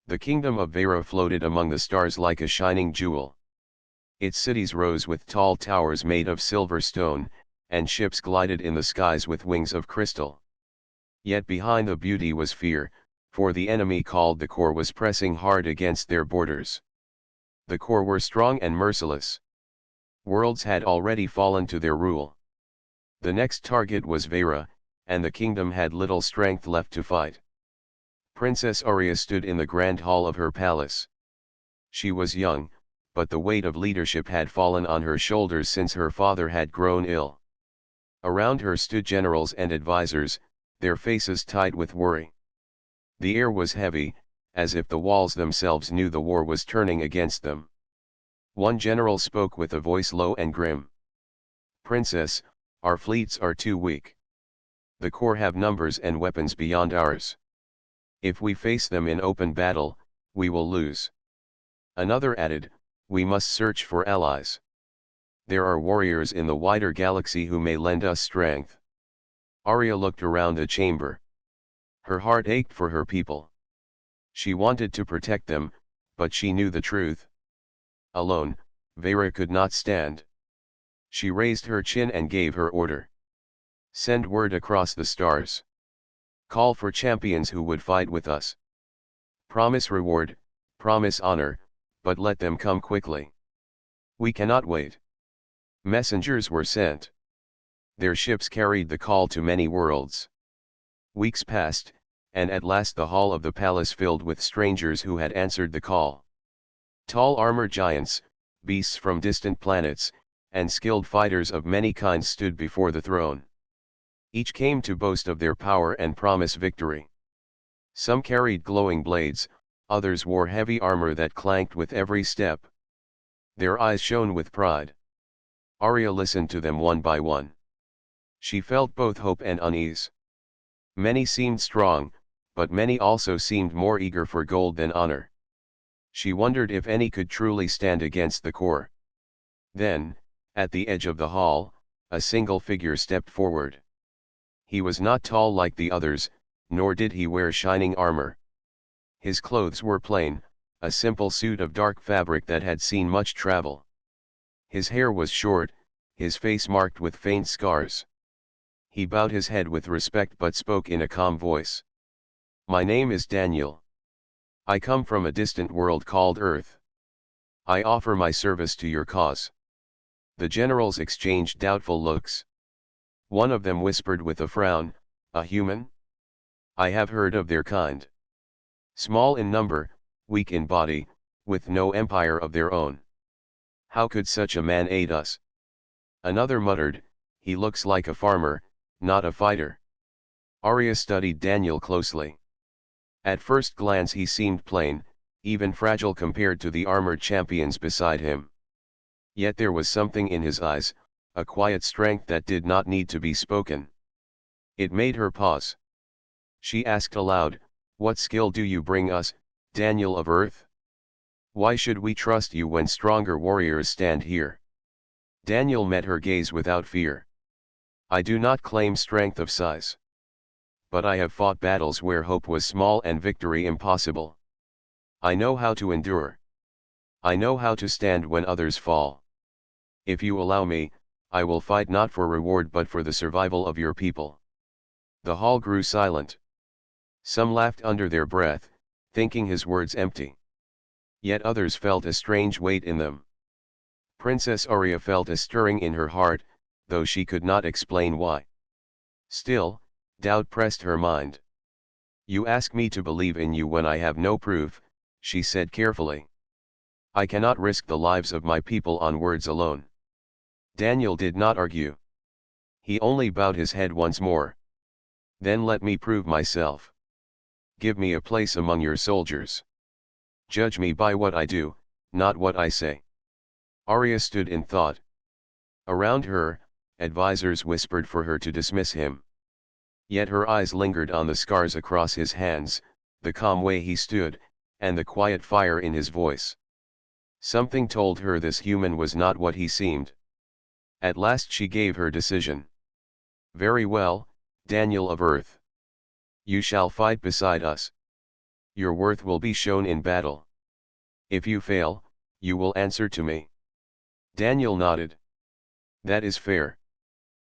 The kingdom of Vera floated among the stars like a shining jewel. Its cities rose with tall towers made of silver stone, and ships glided in the skies with wings of crystal. Yet behind the beauty was fear, for the enemy called the Core was pressing hard against their borders. The Core were strong and merciless. Worlds had already fallen to their rule. The next target was Vera, and the kingdom had little strength left to fight. Princess Arya stood in the grand hall of her palace. She was young, but the weight of leadership had fallen on her shoulders since her father had grown ill. Around her stood generals and advisors, their faces tight with worry. The air was heavy, as if the walls themselves knew the war was turning against them. One general spoke with a voice low and grim. "Princess, our fleets are too weak. The Core have numbers and weapons beyond ours. If we face them in open battle, we will lose." Another added, "We must search for allies. There are warriors in the wider galaxy who may lend us strength." Arya looked around the chamber. Her heart ached for her people. She wanted to protect them, but she knew the truth. Alone, Vera could not stand. She raised her chin and gave her order. "Send word across the stars. Call for champions who would fight with us. Promise reward, promise honor, but let them come quickly. We cannot wait." Messengers were sent. Their ships carried the call to many worlds. Weeks passed, and at last the hall of the palace filled with strangers who had answered the call. Tall armored giants, beasts from distant planets, and skilled fighters of many kinds stood before the throne. Each came to boast of their power and promise victory. Some carried glowing blades, others wore heavy armor that clanked with every step. Their eyes shone with pride. Arya listened to them one by one. She felt both hope and unease. Many seemed strong, but many also seemed more eager for gold than honor. She wondered if any could truly stand against the Core. Then, at the edge of the hall, a single figure stepped forward. He was not tall like the others, nor did he wear shining armor. His clothes were plain, a simple suit of dark fabric that had seen much travel. His hair was short, his face marked with faint scars. He bowed his head with respect but spoke in a calm voice. "My name is Daniel. I come from a distant world called Earth. I offer my service to your cause." The generals exchanged doubtful looks. One of them whispered with a frown, "A human? I have heard of their kind. Small in number, weak in body, with no empire of their own. How could such a man aid us?" Another muttered, "He looks like a farmer, not a fighter." Arya studied Daniel closely. At first glance he seemed plain, even fragile compared to the armored champions beside him. Yet there was something in his eyes, a quiet strength that did not need to be spoken. It made her pause. She asked aloud, "What skill do you bring us, Daniel of Earth? Why should we trust you when stronger warriors stand here?" Daniel met her gaze without fear. "I do not claim strength of size. But I have fought battles where hope was small and victory impossible. I know how to endure. I know how to stand when others fall. If you allow me, I will fight not for reward but for the survival of your people." The hall grew silent. Some laughed under their breath, thinking his words empty. Yet others felt a strange weight in them. Princess Arya felt a stirring in her heart, though she could not explain why. Still, doubt pressed her mind. "You ask me to believe in you when I have no proof," she said carefully. "I cannot risk the lives of my people on words alone." Daniel did not argue. He only bowed his head once more. "Then let me prove myself. Give me a place among your soldiers. Judge me by what I do, not what I say." Arya stood in thought. Around her, advisors whispered for her to dismiss him. Yet her eyes lingered on the scars across his hands, the calm way he stood, and the quiet fire in his voice. Something told her this human was not what he seemed. At last she gave her decision. "Very well, Daniel of Earth. You shall fight beside us. Your worth will be shown in battle. If you fail, you will answer to me. Daniel nodded. That is fair.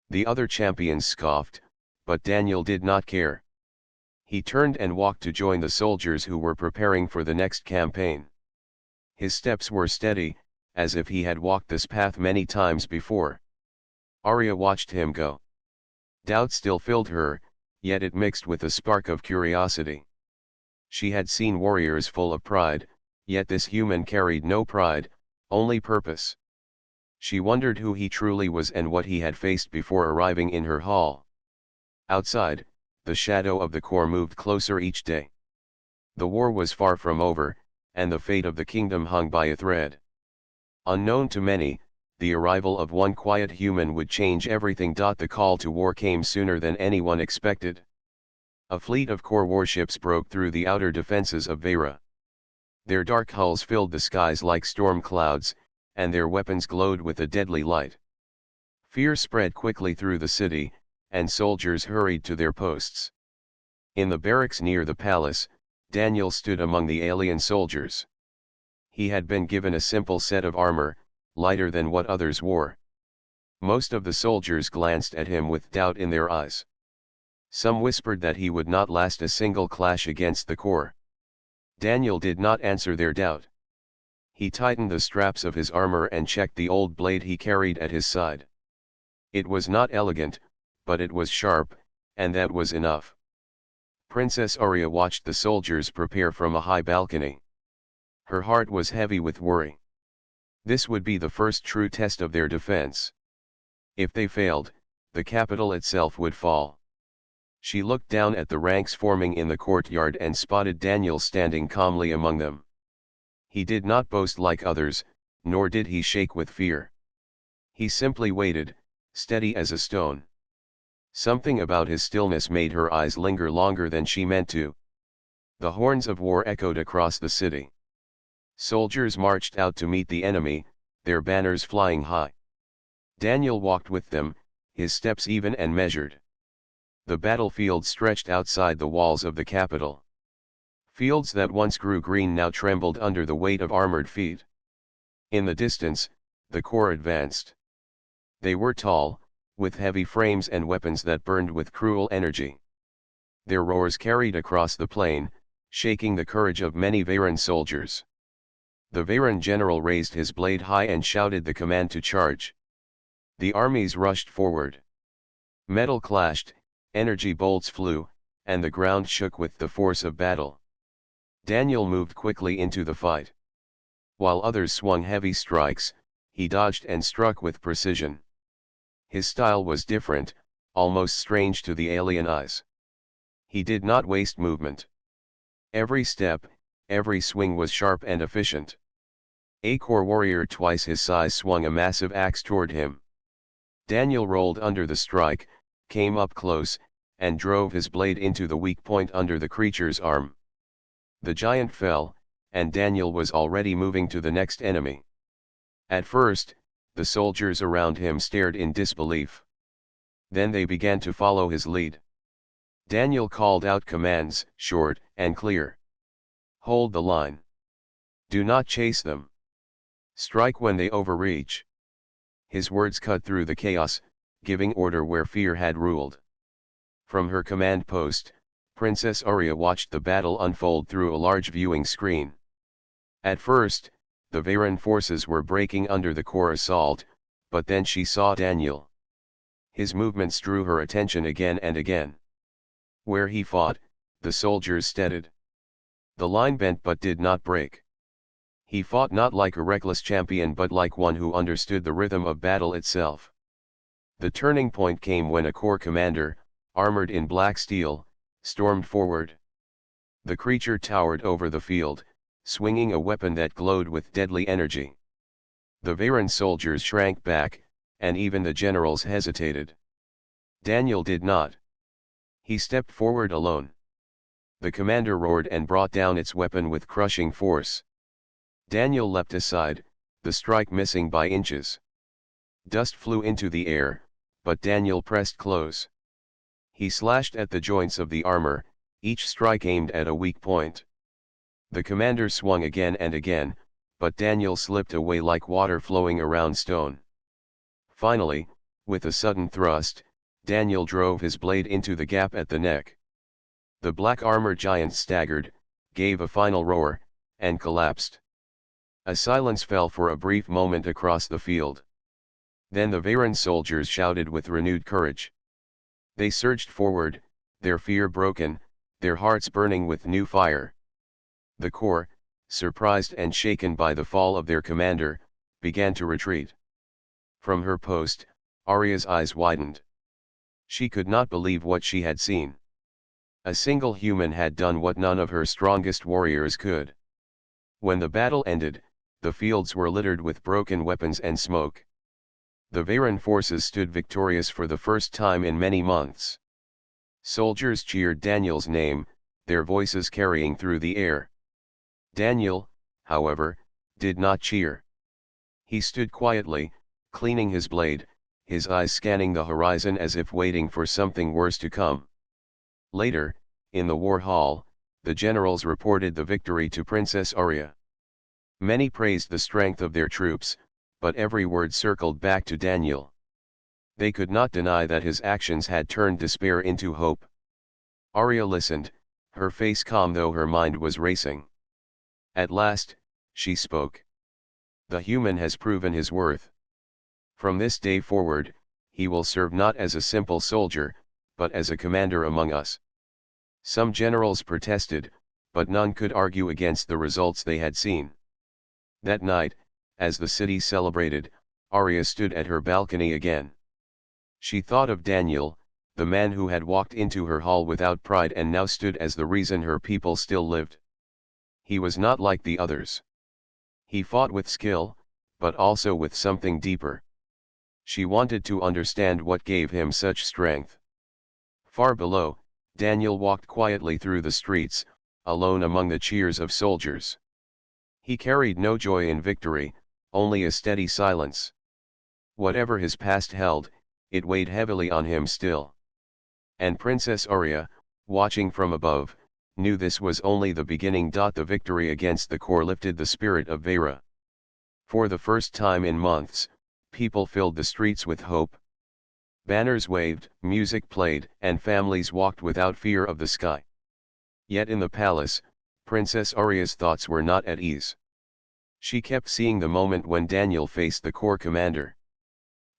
The other champions scoffed, but Daniel did not care. He turned and walked to join the soldiers who were preparing for the next campaign. His steps were steady, as if he had walked this path many times before. Arya watched him go. Doubt still filled her, yet it mixed with a spark of curiosity. She had seen warriors full of pride, yet this human carried no pride, only purpose. She wondered who he truly was and what he had faced before arriving in her hall. Outside, the shadow of the core moved closer each day. The war was far from over, and the fate of the kingdom hung by a thread. Unknown to many, the arrival of one quiet human would change everything. The call to war came sooner than anyone expected. A fleet of core warships broke through the outer defenses of Vera. Their dark hulls filled the skies like storm clouds, and their weapons glowed with a deadly light. Fear spread quickly through the city, and soldiers hurried to their posts. In the barracks near the palace, Daniel stood among the alien soldiers. He had been given a simple set of armor, lighter than what others wore. Most of the soldiers glanced at him with doubt in their eyes. Some whispered that he would not last a single clash against the core. Daniel did not answer their doubt. He tightened the straps of his armor and checked the old blade he carried at his side. It was not elegant, but it was sharp, and that was enough. Princess Arya watched the soldiers prepare from a high balcony. Her heart was heavy with worry. This would be the first true test of their defense. If they failed, the capital itself would fall. She looked down at the ranks forming in the courtyard and spotted Daniel standing calmly among them. He did not boast like others, nor did he shake with fear. He simply waited, steady as a stone. Something about his stillness made her eyes linger longer than she meant to. The horns of war echoed across the city. Soldiers marched out to meet the enemy, their banners flying high. Daniel walked with them, his steps even and measured. The battlefield stretched outside the walls of the capital. Fields that once grew green now trembled under the weight of armored feet. In the distance, the core advanced. They were tall, with heavy frames and weapons that burned with cruel energy. Their roars carried across the plain, shaking the courage of many Veyran soldiers. The Veyran general raised his blade high and shouted the command to charge. The armies rushed forward. Metal clashed, energy bolts flew, and the ground shook with the force of battle. Daniel moved quickly into the fight. While others swung heavy strikes, he dodged and struck with precision. His style was different, almost strange to the alien eyes. He did not waste movement. Every step, every swing was sharp and efficient. A core warrior twice his size swung a massive axe toward him. Daniel rolled under the strike, came up close, and drove his blade into the weak point under the creature's arm. The giant fell, and Daniel was already moving to the next enemy. At first, the soldiers around him stared in disbelief. Then they began to follow his lead. Daniel called out commands, short and clear. Hold the line. Do not chase them. Strike when they overreach. His words cut through the chaos, giving order where fear had ruled. From her command post, Princess Arya watched the battle unfold through a large viewing screen. At first, the Veyran forces were breaking under the core assault, but then she saw Daniel. His movements drew her attention again and again. Where he fought, the soldiers steadied. The line bent but did not break. He fought not like a reckless champion but like one who understood the rhythm of battle itself. The turning point came when a core commander, armored in black steel, stormed forward. The creature towered over the field, swinging a weapon that glowed with deadly energy. The Veyran soldiers shrank back, and even the generals hesitated. Daniel did not. He stepped forward alone. The commander roared and brought down its weapon with crushing force. Daniel leapt aside, the strike missing by inches. Dust flew into the air, but Daniel pressed close. He slashed at the joints of the armor, each strike aimed at a weak point. The commander swung again and again, but Daniel slipped away like water flowing around stone. Finally, with a sudden thrust, Daniel drove his blade into the gap at the neck. The black armor giant staggered, gave a final roar, and collapsed. A silence fell for a brief moment across the field. Then the Veyran soldiers shouted with renewed courage. They surged forward, their fear broken, their hearts burning with new fire. The corps, surprised and shaken by the fall of their commander, began to retreat. From her post, Arya's eyes widened. She could not believe what she had seen. A single human had done what none of her strongest warriors could. When the battle ended, the fields were littered with broken weapons and smoke. The Veyran forces stood victorious for the first time in many months. Soldiers cheered Daniel's name, their voices carrying through the air. Daniel, however, did not cheer. He stood quietly, cleaning his blade, his eyes scanning the horizon as if waiting for something worse to come. Later, in the war hall, the generals reported the victory to Princess Arya. Many praised the strength of their troops, but every word circled back to Daniel. They could not deny that his actions had turned despair into hope. Arya listened, her face calm though her mind was racing. At last, she spoke. The human has proven his worth. From this day forward, he will serve not as a simple soldier, but as a commander among us. Some generals protested, but none could argue against the results they had seen. That night, as the city celebrated, Arya stood at her balcony again. She thought of Daniel, the man who had walked into her hall without pride and now stood as the reason her people still lived. He was not like the others. He fought with skill, but also with something deeper. She wanted to understand what gave him such strength. Far below, Daniel walked quietly through the streets, alone among the cheers of soldiers. He carried no joy in victory, only a steady silence. Whatever his past held, it weighed heavily on him still. And Princess Arya, watching from above, knew this was only the beginning. The victory against the corps lifted the spirit of Veyra. For the first time in months, people filled the streets with hope. Banners waved, music played, and families walked without fear of the sky. Yet in the palace, Princess Arya's thoughts were not at ease. She kept seeing the moment when Daniel faced the corps commander.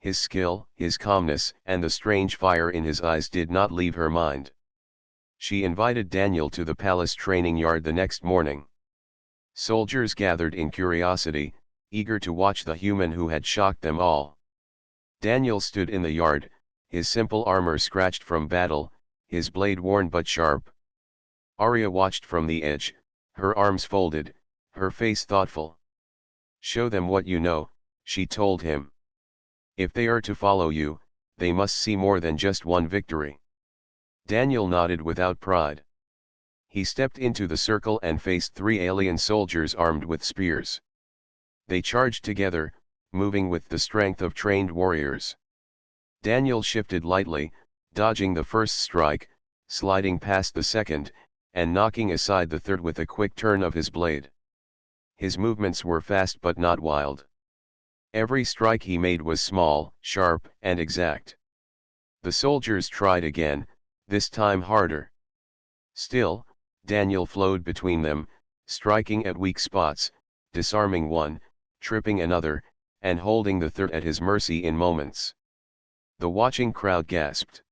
His skill, his calmness, and the strange fire in his eyes did not leave her mind. She invited Daniel to the palace training yard the next morning. Soldiers gathered in curiosity, eager to watch the human who had shocked them all. Daniel stood in the yard, his simple armor scratched from battle, his blade worn but sharp. Arya watched from the edge, her arms folded, her face thoughtful. "Show them what you know," she told him. "If they are to follow you, they must see more than just one victory." Daniel nodded without pride. He stepped into the circle and faced 3 alien soldiers armed with spears. They charged together, moving with the strength of trained warriors. Daniel shifted lightly, dodging the first strike, sliding past the second, and knocking aside the third with a quick turn of his blade. His movements were fast but not wild. Every strike he made was small, sharp, and exact. The soldiers tried again, this time harder. Still, Daniel flowed between them, striking at weak spots, disarming one, tripping another, and holding the third at his mercy in moments. The watching crowd gasped.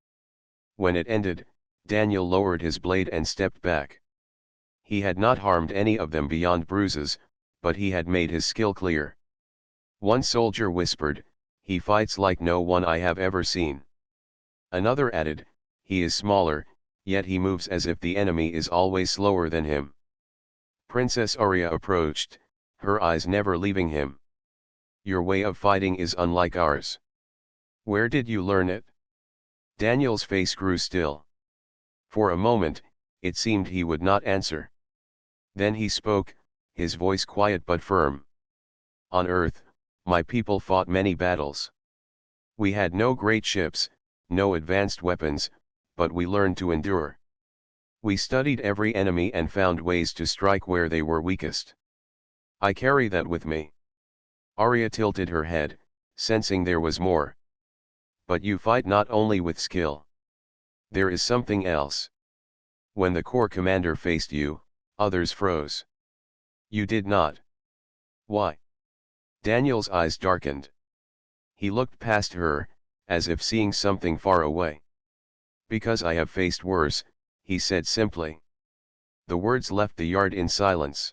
When it ended, Daniel lowered his blade and stepped back. He had not harmed any of them beyond bruises, but he had made his skill clear. One soldier whispered, "He fights like no one I have ever seen." Another added, "He is smaller, yet he moves as if the enemy is always slower than him." Princess Arya approached, her eyes never leaving him. "Your way of fighting is unlike ours. Where did you learn it?" Daniel's face grew still. For a moment, it seemed he would not answer. Then he spoke, his voice quiet but firm. "On Earth, my people fought many battles. We had no great ships, no advanced weapons, but we learned to endure. We studied every enemy and found ways to strike where they were weakest. I carry that with me. Arya tilted her head, sensing there was more. But you fight not only with skill. There is something else. When the corps commander faced you, others froze. You did not. Why? Daniel's eyes darkened. He looked past her, as if seeing something far away. Because I have faced worse, he said simply. The words left the yard in silence.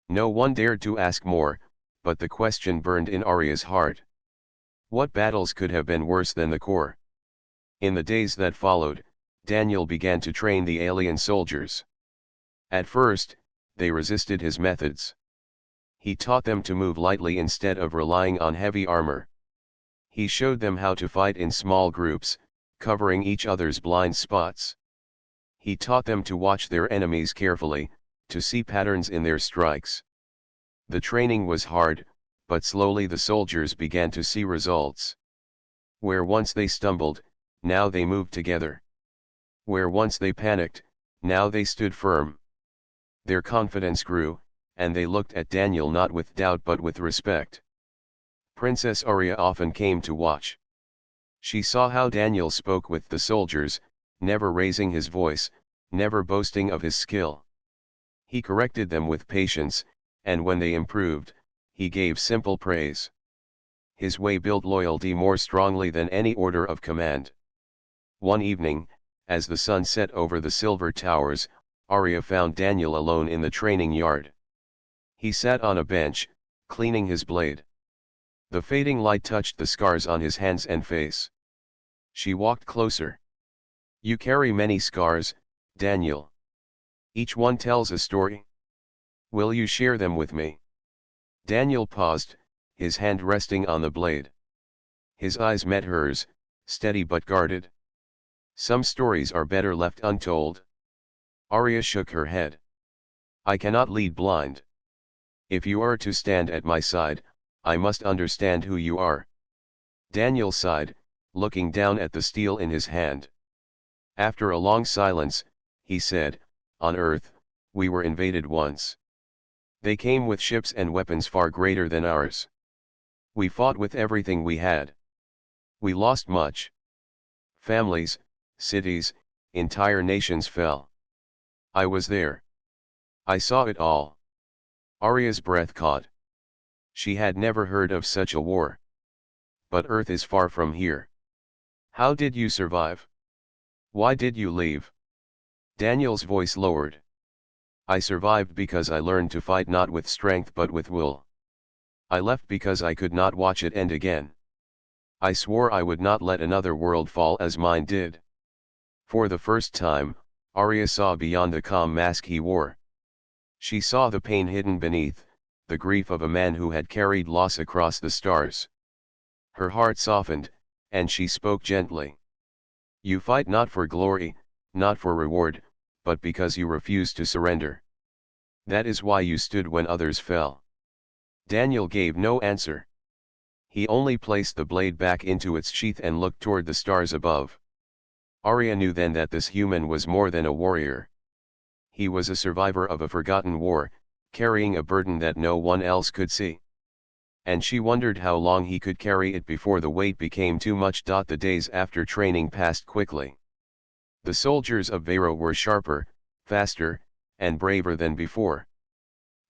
No one dared to ask more, but the question burned in Arya's heart. What battles could have been worse than the corps? In the days that followed, Daniel began to train the alien soldiers. At first, they resisted his methods. He taught them to move lightly instead of relying on heavy armor. He showed them how to fight in small groups, covering each other's blind spots. He taught them to watch their enemies carefully, to see patterns in their strikes. The training was hard, but slowly the soldiers began to see results. Where once they stumbled, now they moved together. Where once they panicked, now they stood firm. Their confidence grew, and they looked at Daniel not with doubt but with respect. Princess Arya often came to watch. She saw how Daniel spoke with the soldiers, never raising his voice, never boasting of his skill. He corrected them with patience, and when they improved, he gave simple praise. His way built loyalty more strongly than any order of command. One evening, as the sun set over the silver towers, Arya found Daniel alone in the training yard. He sat on a bench, cleaning his blade. The fading light touched the scars on his hands and face. She walked closer. You carry many scars, Daniel. Each one tells a story. Will you share them with me? Daniel paused, his hand resting on the blade. His eyes met hers, steady but guarded. Some stories are better left untold. Arya shook her head. I cannot lead blind. If you are to stand at my side, I must understand who you are. Daniel sighed, looking down at the steel in his hand. After a long silence, he said, on Earth, we were invaded once. They came with ships and weapons far greater than ours. We fought with everything we had. We lost much. Families, cities, entire nations fell. I was there. I saw it all. Arya's breath caught. She had never heard of such a war. But Earth is far from here. How did you survive? Why did you leave? Daniel's voice lowered. I survived because I learned to fight not with strength but with will. I left because I could not watch it end again. I swore I would not let another world fall as mine did. For the first time, Arya saw beyond the calm mask he wore. She saw the pain hidden beneath, the grief of a man who had carried loss across the stars. Her heart softened, and she spoke gently. You fight not for glory, not for reward, but because you refuse to surrender. That is why you stood when others fell. Daniel gave no answer. He only placed the blade back into its sheath and looked toward the stars above. Arya knew then that this human was more than a warrior. He was a survivor of a forgotten war, carrying a burden that no one else could see. And she wondered how long he could carry it before the weight became too much. The days after training passed quickly. The soldiers of Vero were sharper, faster, and braver than before.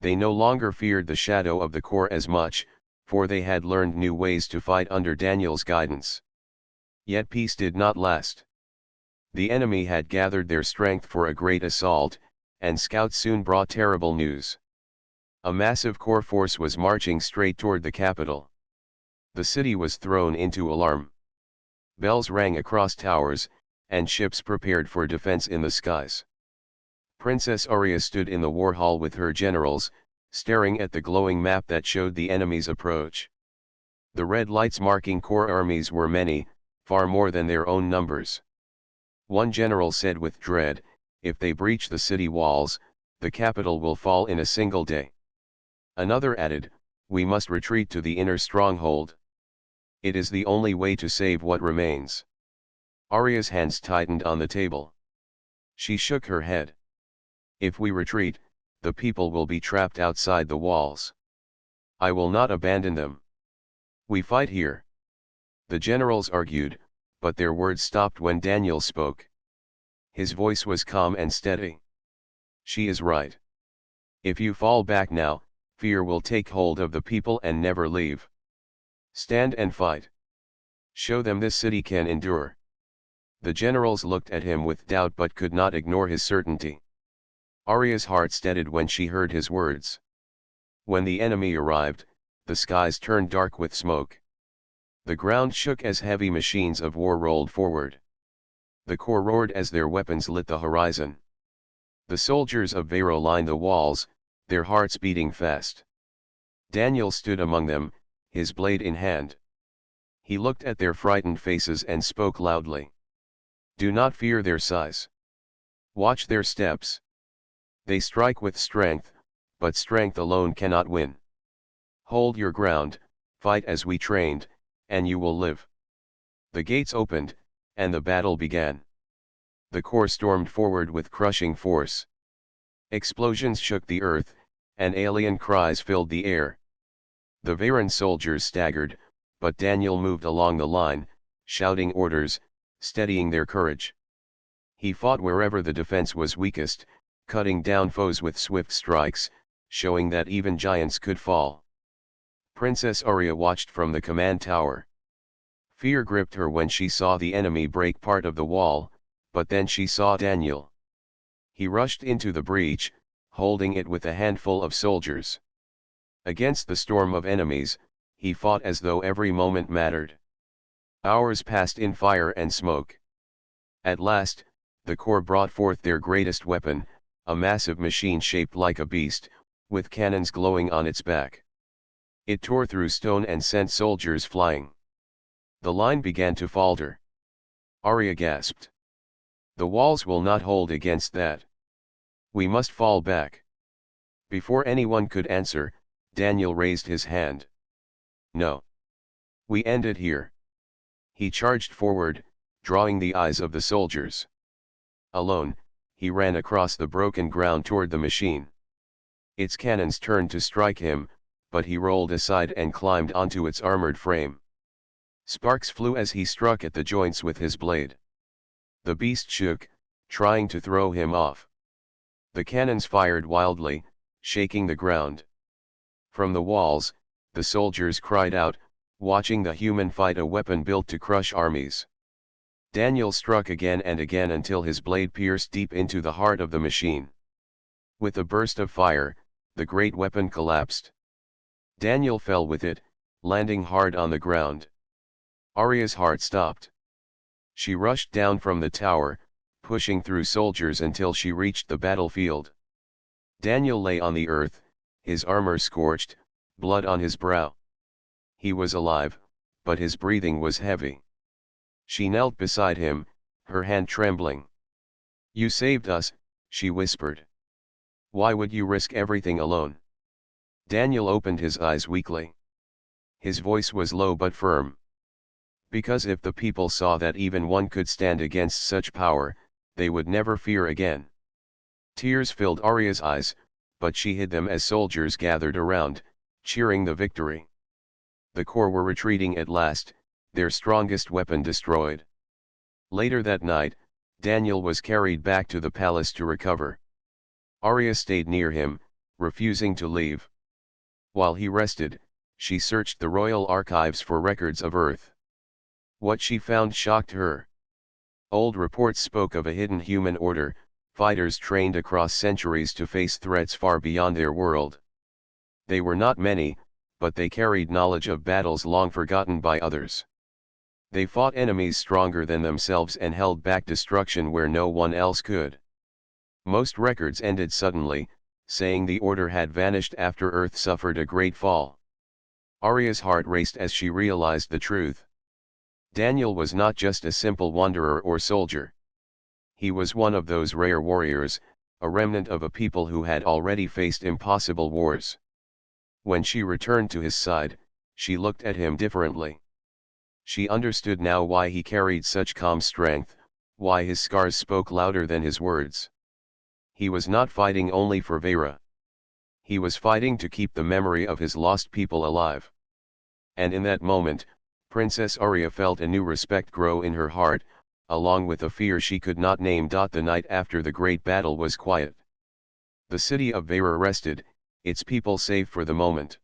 They no longer feared the shadow of the corps as much, for they had learned new ways to fight under Daniel's guidance. Yet peace did not last. The enemy had gathered their strength for a great assault, and scouts soon brought terrible news. A massive corps force was marching straight toward the capital. The city was thrown into alarm. Bells rang across towers, and ships prepared for defense in the skies. Princess Arya stood in the war hall with her generals, staring at the glowing map that showed the enemy's approach. The red lights marking corps armies were many, far more than their own numbers. One general said with dread, if they breach the city walls, the capital will fall in a single day. Another added, we must retreat to the inner stronghold. It is the only way to save what remains. Arya's hands tightened on the table. She shook her head. If we retreat, the people will be trapped outside the walls. I will not abandon them. We fight here. The generals argued, but their words stopped when Daniel spoke. His voice was calm and steady. She is right. If you fall back now, fear will take hold of the people and never leave. Stand and fight. Show them this city can endure. The generals looked at him with doubt but could not ignore his certainty. Arya's heart steadied when she heard his words. When the enemy arrived, the skies turned dark with smoke. The ground shook as heavy machines of war rolled forward. The corps roared as their weapons lit the horizon. The soldiers of Vero lined the walls, their hearts beating fast. Daniel stood among them, his blade in hand. He looked at their frightened faces and spoke loudly. Do not fear their size. Watch their steps. They strike with strength, but strength alone cannot win. Hold your ground, fight as we trained, and you will live. The gates opened, and the battle began. The corps stormed forward with crushing force. Explosions shook the earth, and alien cries filled the air. The Veyron soldiers staggered, but Daniel moved along the line, shouting orders, steadying their courage. He fought wherever the defense was weakest, cutting down foes with swift strikes, showing that even giants could fall. Princess Arya watched from the command tower. Fear gripped her when she saw the enemy break part of the wall, but then she saw Daniel. He rushed into the breach, holding it with a handful of soldiers. Against the storm of enemies, he fought as though every moment mattered. Hours passed in fire and smoke. At last, the corps brought forth their greatest weapon, a massive machine shaped like a beast, with cannons glowing on its back. It tore through stone and sent soldiers flying. The line began to falter. Arya gasped. The walls will not hold against that. We must fall back. Before anyone could answer, Daniel raised his hand. No. We end it here. He charged forward, drawing the eyes of the soldiers. Alone, he ran across the broken ground toward the machine. Its cannons turned to strike him, but he rolled aside and climbed onto its armored frame. Sparks flew as he struck at the joints with his blade. The beast shook, trying to throw him off. The cannons fired wildly, shaking the ground. From the walls, the soldiers cried out, watching the human fight a weapon built to crush armies. Daniel struck again and again until his blade pierced deep into the heart of the machine. With a burst of fire, the great weapon collapsed. Daniel fell with it, landing hard on the ground. Arya's heart stopped. She rushed down from the tower, pushing through soldiers until she reached the battlefield. Daniel lay on the earth, his armor scorched, blood on his brow. He was alive, but his breathing was heavy. She knelt beside him, her hand trembling. "You saved us," she whispered. "Why would you risk everything alone?" Daniel opened his eyes weakly. His voice was low but firm. "Because if the people saw that even one could stand against such power, they would never fear again." Tears filled Arya's eyes, but she hid them as soldiers gathered around, cheering the victory. The corps were retreating at last, their strongest weapon destroyed. Later that night, Daniel was carried back to the palace to recover. Arya stayed near him, refusing to leave. While he rested, she searched the royal archives for records of Earth. What she found shocked her. Old reports spoke of a hidden human order, fighters trained across centuries to face threats far beyond their world. They were not many, but they carried knowledge of battles long forgotten by others. They fought enemies stronger than themselves and held back destruction where no one else could. Most records ended suddenly, saying the order had vanished after Earth suffered a great fall. Arya's heart raced as she realized the truth. Daniel was not just a simple wanderer or soldier. He was one of those rare warriors, a remnant of a people who had already faced impossible wars. When she returned to his side, she looked at him differently. She understood now why he carried such calm strength, why his scars spoke louder than his words. He was not fighting only for Vera. He was fighting to keep the memory of his lost people alive. And in that moment, Princess Arya felt a new respect grow in her heart, along with a fear she could not name. The night after the great battle was quiet. The city of Vera rested, its people safe for the moment.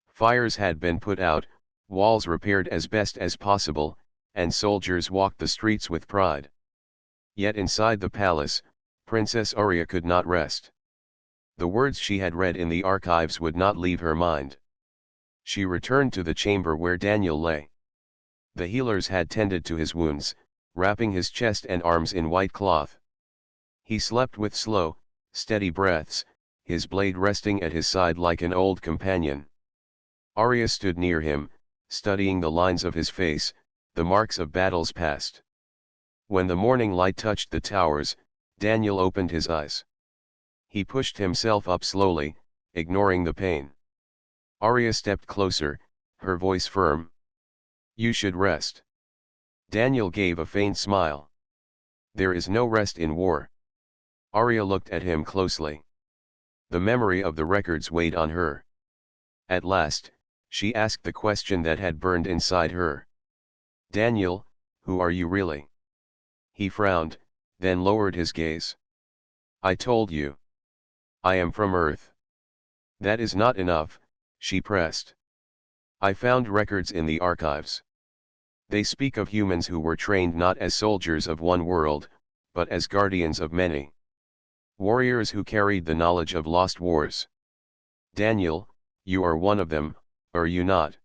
Fires had been put out, walls repaired as best as possible, and soldiers walked the streets with pride. Yet inside the palace, Princess Arya could not rest. The words she had read in the archives would not leave her mind. She returned to the chamber where Daniel lay. The healers had tended to his wounds, wrapping his chest and arms in white cloth. He slept with slow, steady breaths, his blade resting at his side like an old companion. Arya stood near him, studying the lines of his face, the marks of battles past. When the morning light touched the towers, Daniel opened his eyes. He pushed himself up slowly, ignoring the pain. Arya stepped closer, her voice firm. "You should rest." Daniel gave a faint smile. "There is no rest in war." Arya looked at him closely. The memory of the records weighed on her. At last, she asked the question that had burned inside her. "Daniel, who are you really?" He frowned, then lowered his gaze. "I told you. I am from Earth." "That is not enough," she pressed. "I found records in the archives. They speak of humans who were trained not as soldiers of one world, but as guardians of many. Warriors who carried the knowledge of lost wars. Daniel, you are one of them, are you not?"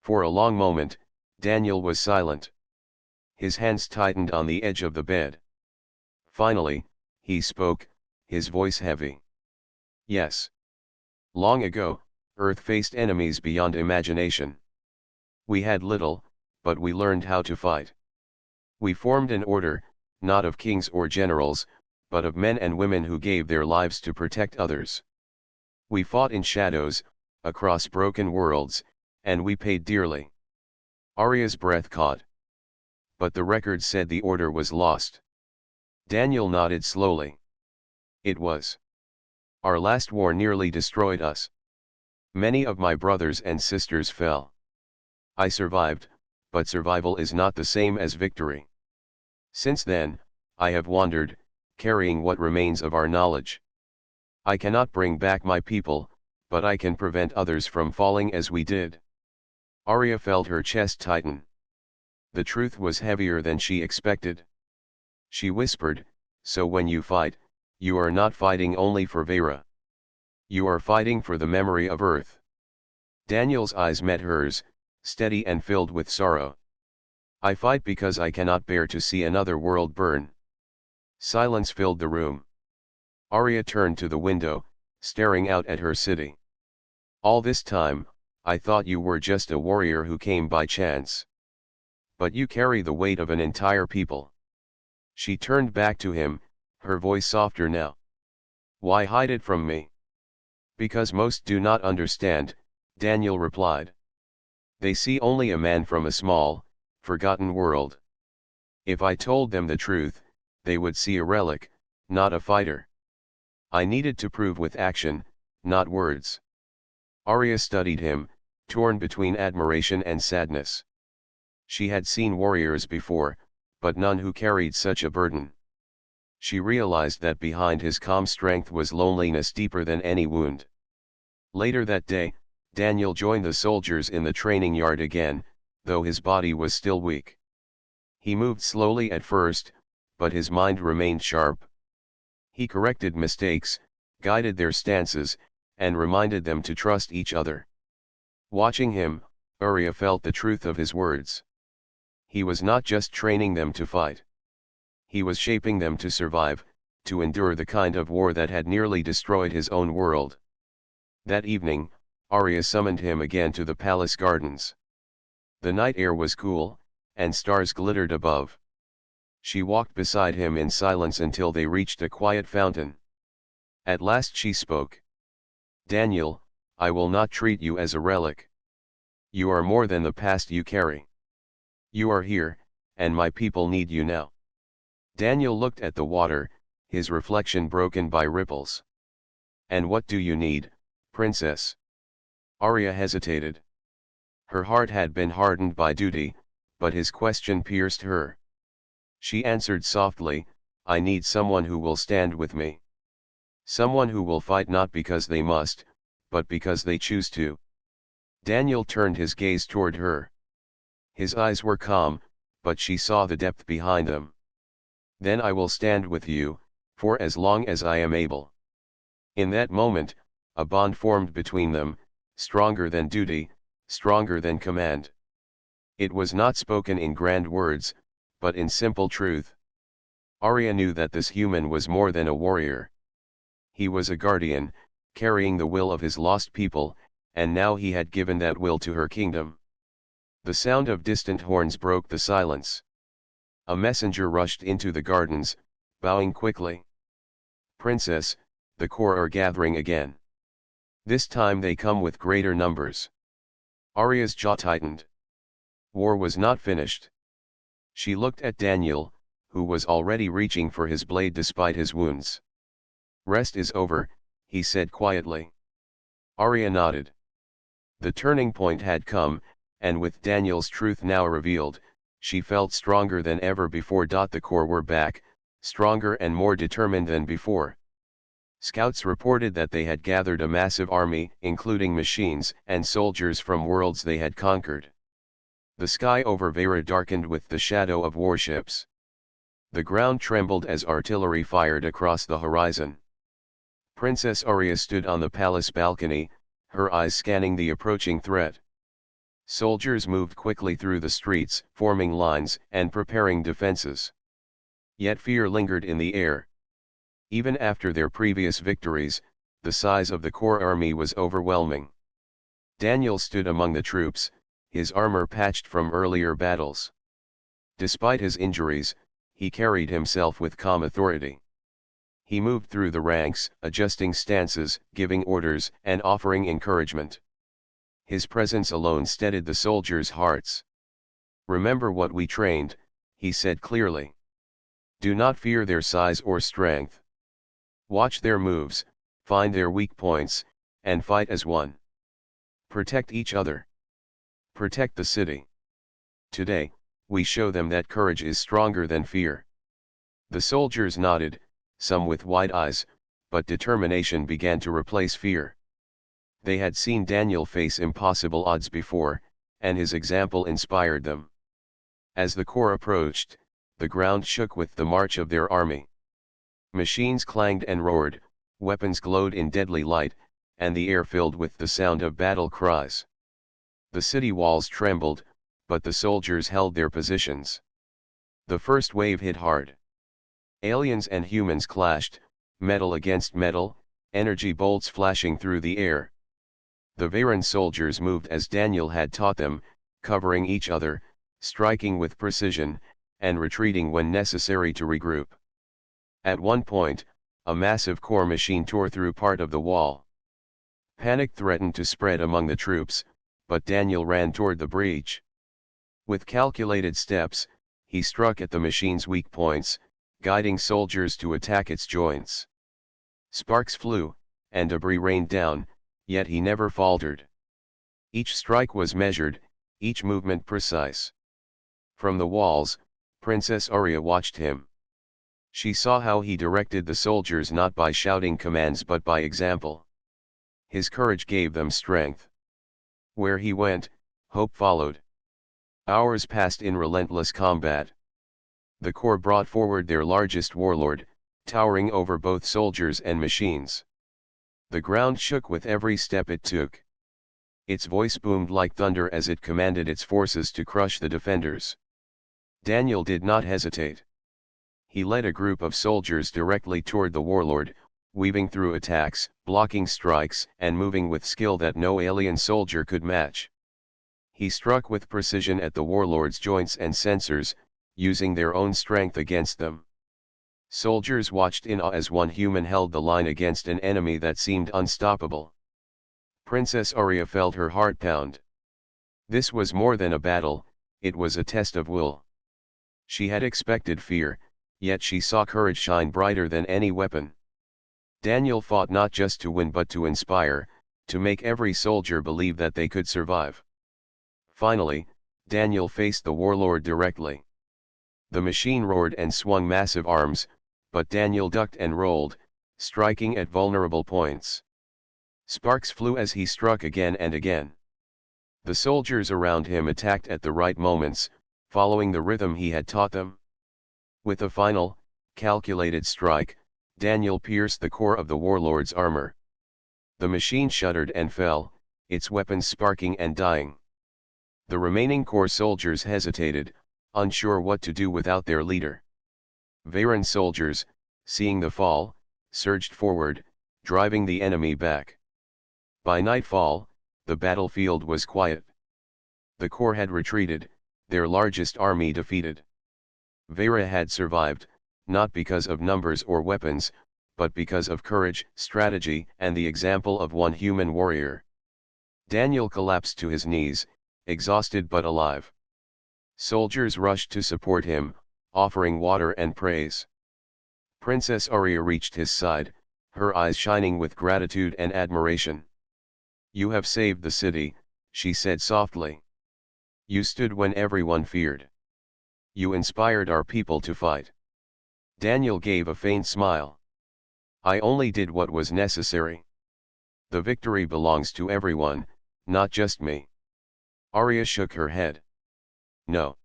For a long moment, Daniel was silent. His hands tightened on the edge of the bed. Finally, he spoke, his voice heavy. "Yes. Long ago, Earth faced enemies beyond imagination. We had little, but we learned how to fight. We formed an order, not of kings or generals, but of men and women who gave their lives to protect others. We fought in shadows, across broken worlds, and we paid dearly." Arya's breath caught. But the record said the order was lost. Daniel nodded slowly. "It was. Our last war nearly destroyed us. Many of my brothers and sisters fell. I survived, but survival is not the same as victory. Since then, I have wandered, carrying what remains of our knowledge. I cannot bring back my people, but I can prevent others from falling as we did." Arya felt her chest tighten. The truth was heavier than she expected. She whispered, "So when you fight, you are not fighting only for Vera. You are fighting for the memory of Earth." Daniel's eyes met hers, steady and filled with sorrow. "I fight because I cannot bear to see another world burn." Silence filled the room. Arya turned to the window, staring out at her city. "All this time, I thought you were just a warrior who came by chance. But you carry the weight of an entire people." She turned back to him, her voice softer now. "Why hide it from me?" "Because most do not understand," Daniel replied. "They see only a man from a small, forgotten world. If I told them the truth, they would see a relic, not a fighter. I needed to prove with action, not words." Arya studied him, torn between admiration and sadness. She had seen warriors before, but none who carried such a burden. She realized that behind his calm strength was loneliness deeper than any wound. Later that day, Daniel joined the soldiers in the training yard again, though his body was still weak. He moved slowly at first, but his mind remained sharp. He corrected mistakes, guided their stances, and reminded them to trust each other. Watching him, Arya felt the truth of his words. He was not just training them to fight. He was shaping them to survive, to endure the kind of war that had nearly destroyed his own world. That evening, Arya summoned him again to the palace gardens. The night air was cool, and stars glittered above. She walked beside him in silence until they reached a quiet fountain. At last she spoke. "Daniel, I will not treat you as a relic. You are more than the past you carry. You are here, and my people need you now. Daniel looked at the water, his reflection broken by ripples. "And what do you need, princess?" Arya hesitated. Her heart had been hardened by duty, but his question pierced her. She answered softly, "I need someone who will stand with me. Someone who will fight not because they must, but because they choose to." Daniel turned his gaze toward her. His eyes were calm, but she saw the depth behind them. "Then I will stand with you, for as long as I am able." In that moment, a bond formed between them, stronger than duty, stronger than command. It was not spoken in grand words, but in simple truth. Arya knew that this human was more than a warrior. He was a guardian, carrying the will of his lost people, and now he had given that will to her kingdom. The sound of distant horns broke the silence. A messenger rushed into the gardens, bowing quickly. "Princess, the corps are gathering again. This time they come with greater numbers." Arya's jaw tightened. War was not finished. She looked at Daniel, who was already reaching for his blade despite his wounds. "Rest is over," he said quietly. Arya nodded. The turning point had come, and with Daniel's truth now revealed, she felt stronger than ever before. The corps were back, stronger and more determined than before. Scouts reported that they had gathered a massive army, including machines and soldiers from worlds they had conquered. The sky over Vera darkened with the shadow of warships. The ground trembled as artillery fired across the horizon. Princess Arya stood on the palace balcony, her eyes scanning the approaching threat. Soldiers moved quickly through the streets, forming lines and preparing defenses. Yet fear lingered in the air. Even after their previous victories, the size of the core army was overwhelming. Daniel stood among the troops, his armor patched from earlier battles. Despite his injuries, he carried himself with calm authority. He moved through the ranks, adjusting stances, giving orders, and offering encouragement. His presence alone steadied the soldiers' hearts. "Remember what we trained," he said clearly. "Do not fear their size or strength. Watch their moves, find their weak points, and fight as one. Protect each other. Protect the city. Today, we show them that courage is stronger than fear." The soldiers nodded, some with wide eyes, but determination began to replace fear. They had seen Daniel face impossible odds before, and his example inspired them. As the corps approached, the ground shook with the march of their army. Machines clanged and roared, weapons glowed in deadly light, and the air filled with the sound of battle cries. The city walls trembled, but the soldiers held their positions. The first wave hit hard. Aliens and humans clashed, metal against metal, energy bolts flashing through the air. The Veyran soldiers moved as Daniel had taught them, covering each other, striking with precision, and retreating when necessary to regroup. At one point, a massive core machine tore through part of the wall. Panic threatened to spread among the troops, but Daniel ran toward the breach. With calculated steps, he struck at the machine's weak points, guiding soldiers to attack its joints. Sparks flew, and debris rained down, yet he never faltered. Each strike was measured, each movement precise. From the walls, Princess Arya watched him. She saw how he directed the soldiers not by shouting commands but by example. His courage gave them strength. Where he went, hope followed. Hours passed in relentless combat. The corps brought forward their largest warlord, towering over both soldiers and machines. The ground shook with every step it took. Its voice boomed like thunder as it commanded its forces to crush the defenders. Daniel did not hesitate. He led a group of soldiers directly toward the warlord, weaving through attacks, blocking strikes, and moving with skill that no alien soldier could match. He struck with precision at the warlord's joints and sensors, using their own strength against them. Soldiers watched in awe as one human held the line against an enemy that seemed unstoppable. Princess Arya felt her heart pound. This was more than a battle, it was a test of will. She had expected fear, Yet she saw courage shine brighter than any weapon. Daniel fought not just to win but to inspire, to make every soldier believe that they could survive. Finally, Daniel faced the warlord directly. The machine roared and swung massive arms, but Daniel ducked and rolled, striking at vulnerable points. Sparks flew as he struck again and again. The soldiers around him attacked at the right moments, following the rhythm he had taught them. With a final, calculated strike, Daniel pierced the core of the warlord's armor. The machine shuddered and fell, its weapons sparking and dying. The remaining core soldiers hesitated, unsure what to do without their leader. Veyran soldiers, seeing the fall, surged forward, driving the enemy back. By nightfall, the battlefield was quiet. The core had retreated, their largest army defeated. Veyra had survived, not because of numbers or weapons, but because of courage, strategy, and the example of one human warrior. Daniel collapsed to his knees, exhausted but alive. Soldiers rushed to support him, offering water and praise. Princess Arya reached his side, her eyes shining with gratitude and admiration. "You have saved the city," she said softly. "You stood when everyone feared. You inspired our people to fight." Daniel gave a faint smile. "I only did what was necessary. The victory belongs to everyone, not just me." Arya shook her head. "No.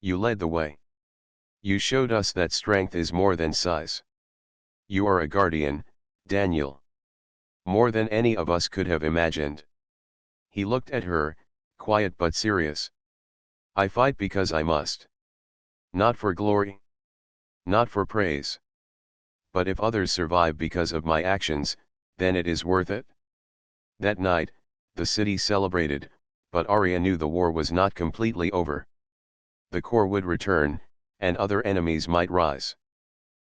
You led the way. You showed us that strength is more than size. You are a guardian, Daniel. More than any of us could have imagined." He looked at her, quiet but serious. "I fight because I must. Not for glory. Not for praise. But if others survive because of my actions, then it is worth it." That night, the city celebrated, but Arya knew the war was not completely over. The core would return, and other enemies might rise.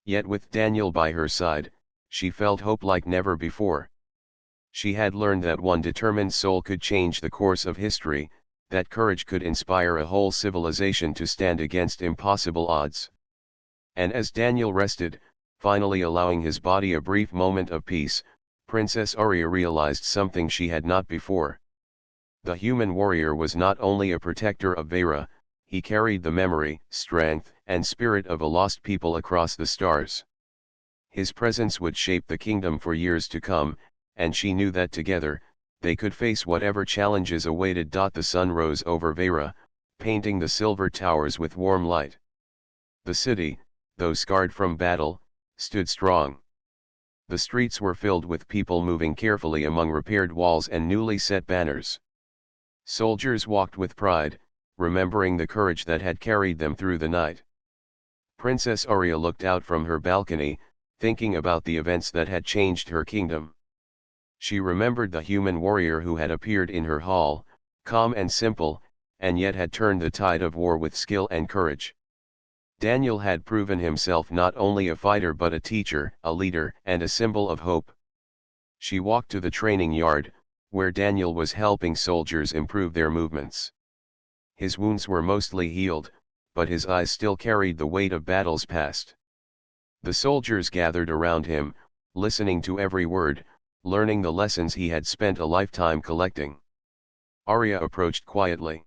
Yet with Daniel by her side, she felt hope like never before. She had learned that one determined soul could change the course of history, that courage could inspire a whole civilization to stand against impossible odds. And as Daniel rested, finally allowing his body a brief moment of peace, Princess Arya realized something she had not before. The human warrior was not only a protector of Veyra, he carried the memory, strength, and spirit of a lost people across the stars. His presence would shape the kingdom for years to come, and she knew that together, they could face whatever challenges awaited. The sun rose over Veyra, painting the silver towers with warm light. The city, though scarred from battle, stood strong. The streets were filled with people moving carefully among repaired walls and newly set banners. Soldiers walked with pride, remembering the courage that had carried them through the night. Princess Arya looked out from her balcony, thinking about the events that had changed her kingdom. She remembered the human warrior who had appeared in her hall, calm and simple, and yet had turned the tide of war with skill and courage. Daniel had proven himself not only a fighter but a teacher, a leader, and a symbol of hope. She walked to the training yard, where Daniel was helping soldiers improve their movements. His wounds were mostly healed, but his eyes still carried the weight of battles past. The soldiers gathered around him, listening to every word, learning the lessons he had spent a lifetime collecting. Arya approached quietly.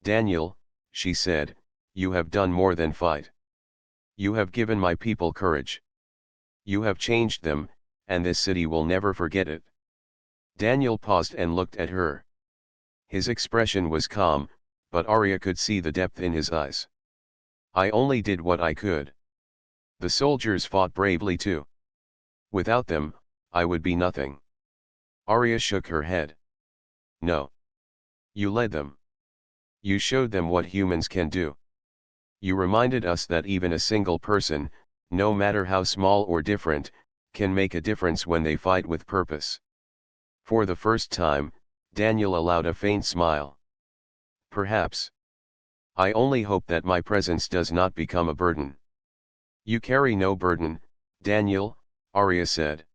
"Daniel," she said, "you have done more than fight. You have given my people courage. You have changed them, and this city will never forget it." Daniel paused and looked at her. His expression was calm, but Arya could see the depth in his eyes. "I only did what I could. The soldiers fought bravely too. Without them, I would be nothing." Arya shook her head. "No. You led them. You showed them what humans can do. You reminded us that even a single person, no matter how small or different, can make a difference when they fight with purpose." For the first time, Daniel allowed a faint smile. "Perhaps. I only hope that my presence does not become a burden." "You carry no burden, Daniel," Arya said.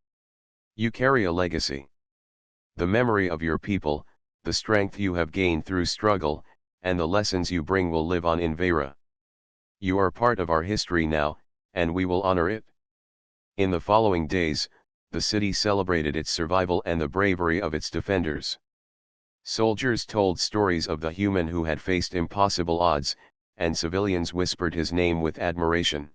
"You carry a legacy. The memory of your people, the strength you have gained through struggle, and the lessons you bring will live on in Veyra. You are part of our history now, and we will honor it. In the following days, the city celebrated its survival and the bravery of its defenders. Soldiers told stories of the human who had faced impossible odds, and civilians whispered his name with admiration.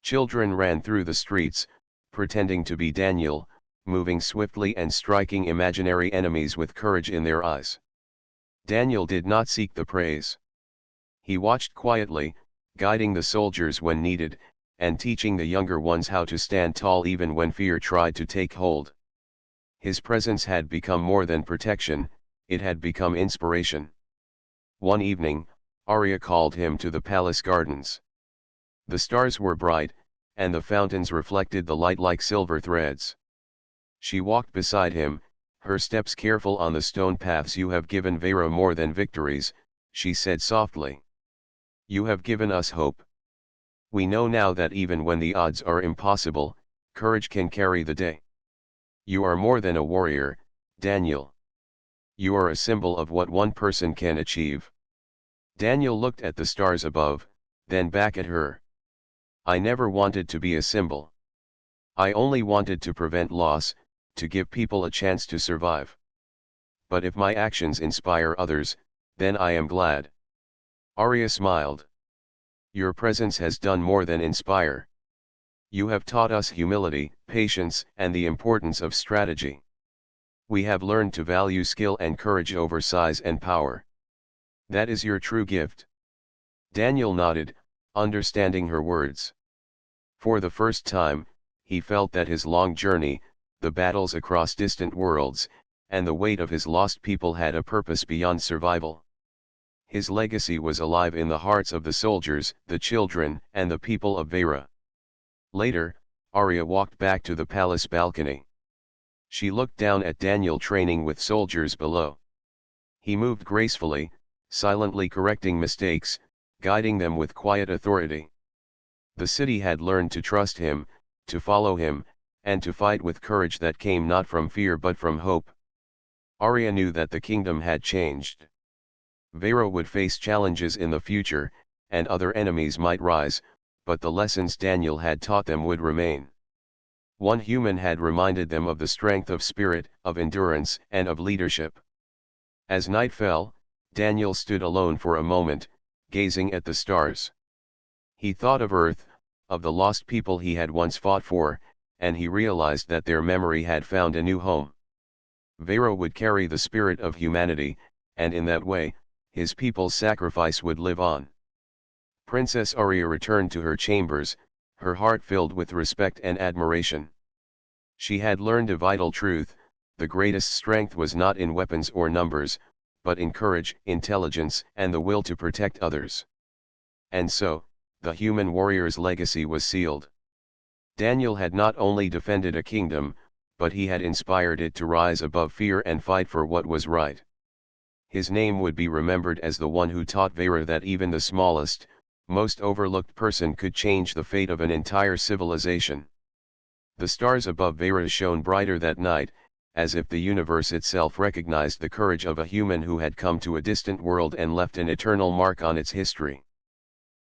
Children ran through the streets, pretending to be Daniel, moving swiftly and striking imaginary enemies with courage in their eyes. Daniel did not seek the praise. He watched quietly, guiding the soldiers when needed, and teaching the younger ones how to stand tall even when fear tried to take hold. His presence had become more than protection, it had become inspiration. One evening, Arya called him to the palace gardens. The stars were bright, and the fountains reflected the light like silver threads. She walked beside him, her steps careful on the stone paths. You have given Vera more than victories, she said softly. You have given us hope. We know now that even when the odds are impossible, courage can carry the day. You are more than a warrior, Daniel. You are a symbol of what one person can achieve. Daniel looked at the stars above, then back at her. I never wanted to be a symbol. I only wanted to prevent loss, to give people a chance to survive. But if my actions inspire others, then I am glad. Arya smiled. Your presence has done more than inspire. You have taught us humility, patience, and the importance of strategy. We have learned to value skill and courage over size and power. That is your true gift. Daniel nodded, understanding her words. For the first time, he felt that his long journey, the battles across distant worlds, and the weight of his lost people had a purpose beyond survival. His legacy was alive in the hearts of the soldiers, the children, and the people of Vera. Later, Arya walked back to the palace balcony. She looked down at Daniel training with soldiers below. He moved gracefully, silently correcting mistakes, guiding them with quiet authority. The city had learned to trust him, to follow him, and to fight with courage that came not from fear but from hope. Arya knew that the kingdom had changed. Vera would face challenges in the future, and other enemies might rise, but the lessons Daniel had taught them would remain. One human had reminded them of the strength of spirit, of endurance, and of leadership. As night fell, Daniel stood alone for a moment, gazing at the stars. He thought of Earth, of the lost people he had once fought for, and he realized that their memory had found a new home. Vera would carry the spirit of humanity, and in that way, his people's sacrifice would live on. Princess Arya returned to her chambers, her heart filled with respect and admiration. She had learned a vital truth: the greatest strength was not in weapons or numbers, but in courage, intelligence, and the will to protect others. And so, the human warrior's legacy was sealed. Daniel had not only defended a kingdom, but he had inspired it to rise above fear and fight for what was right. His name would be remembered as the one who taught Vera that even the smallest, most overlooked person could change the fate of an entire civilization. The stars above Vera shone brighter that night, as if the universe itself recognized the courage of a human who had come to a distant world and left an eternal mark on its history.